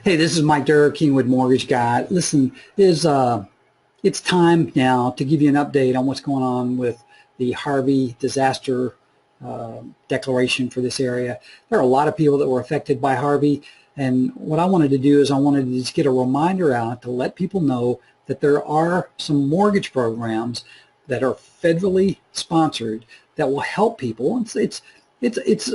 Hey, this is Mike Durr, Kingwood Mortgage Guy. Listen, it's time now to give you an update on what's going on with the Harvey disaster declaration for this area. There are a lot of people that were affected by Harvey, and what I wanted to do is I wanted to just get a reminder out to let people know that there are some mortgage programs that are federally sponsored that will help people. It's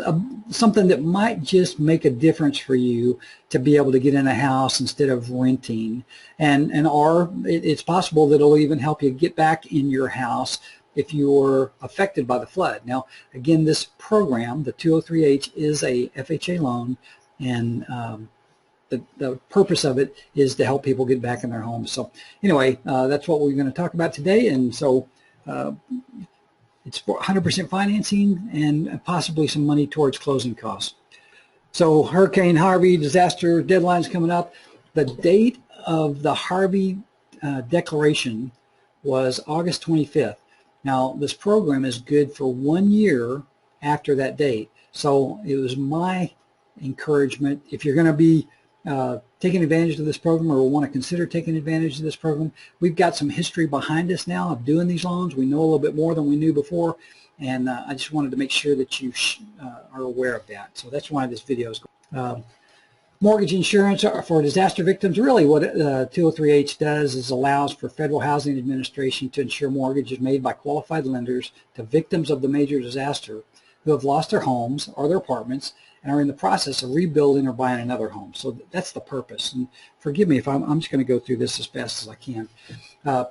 something that might just make a difference for you to be able to get in a house instead of renting, or it's possible that it'll even help you get back in your house if you're affected by the flood. Now, again, this program, the 203H, is a FHA loan, and the purpose of it is to help people get back in their homes. So anyway, that's what we're going to talk about today, and so it's 100% financing and possibly some money towards closing costs. So Hurricane Harvey disaster deadline's coming up. The date of the Harvey declaration was August 25th. Now, this program is good for 1 year after that date. So it was my encouragement, if you're going to be taking advantage of this program or want to consider taking advantage of this program, we've got some history behind us now of doing these loans. We know a little bit more than we knew before, and I just wanted to make sure that you are aware of that. So that's why this video is going. Mortgage insurance for disaster victims. Really what 203H does is allows for Federal Housing Administration to insure mortgages made by qualified lenders to victims of the major disaster who have lost their homes or their apartments and are in the process of rebuilding or buying another home. So that's the purpose. And forgive me if I'm just going to go through this as fast as I can.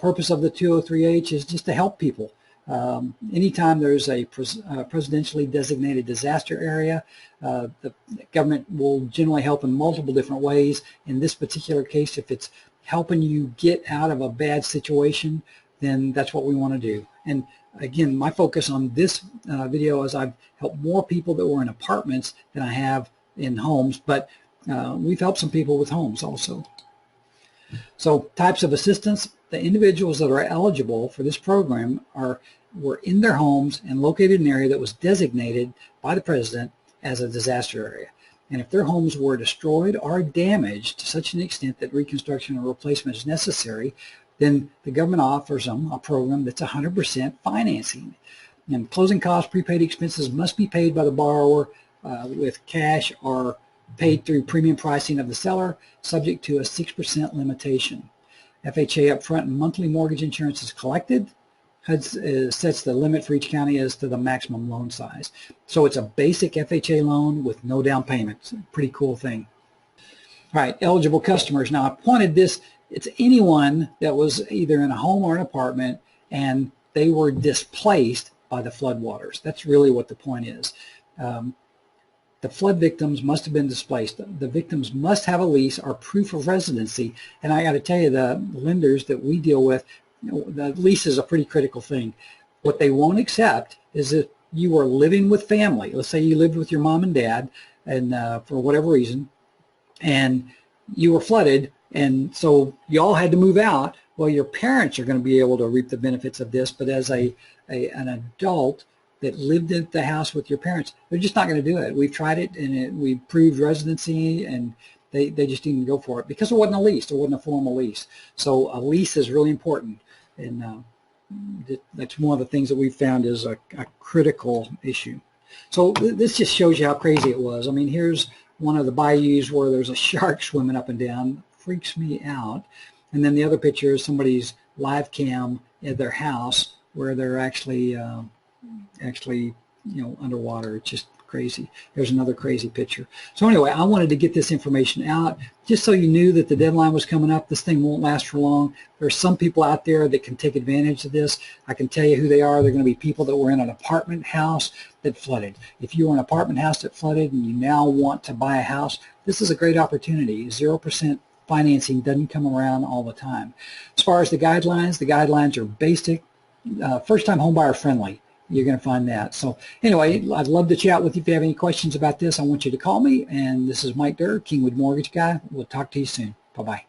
Purpose of the 203H is just to help people. Anytime there's a presidentially designated disaster area, the government will generally help in multiple different ways. In this particular case, if it's helping you get out of a bad situation, then that's what we want to do. And again, my focus on this video is I've helped more people that were in apartments than I have in homes, but we've helped some people with homes also. So types of assistance: the individuals that are eligible for this program were in their homes and located in an area that was designated by the president as a disaster area. And if their homes were destroyed or damaged to such an extent that reconstruction or replacement is necessary, then the government offers them a program that's 100% financing. And closing costs, prepaid expenses must be paid by the borrower with cash or paid through premium pricing of the seller, subject to a 6% limitation. FHA upfront and monthly mortgage insurance is collected. HUD sets the limit for each county as to the maximum loan size. So it's a basic FHA loan with no down payment. It's a pretty cool thing. All right, eligible customers. Now, I pointed this. It's anyone that was either in a home or an apartment and they were displaced by the floodwaters. That's really what the point is. The flood victims must have been displaced. The victims must have a lease or proof of residency. And I got to tell you, the lenders that we deal with, the lease is a pretty critical thing. What they won't accept is if you were living with family. Let's say you lived with your mom and dad, and for whatever reason, and you were flooded, and so you all had to move out. Well, your parents are going to be able to reap the benefits of this, but as an adult that lived in the house with your parents, they're just not going to do it. We've tried it, and we proved residency, and they just didn't go for it because it wasn't a lease. It wasn't a formal lease. So a lease is really important, and that's one of the things that we've found is a critical issue. So this just shows you how crazy it was. I mean, here's one of the bayous where there's a shark swimming up and down. Freaks me out. And then the other picture is somebody's live cam at their house where they're actually underwater. It's just crazy. There's another crazy picture. So anyway, I wanted to get this information out just so you knew that the deadline was coming up. This thing won't last for long. There's some people out there that can take advantage of this. I can tell you who they are. They're going to be people that were in an apartment house that flooded. If you were in an apartment house that flooded and you now want to buy a house, this is a great opportunity. 0% financing doesn't come around all the time. As far as the guidelines are basic, first-time homebuyer friendly. You're going to find that. So anyway, I'd love to chat with you. If you have any questions about this, I want you to call me. And this is Mike Durr, Kingwood Mortgage Guy. We'll talk to you soon. Bye-bye.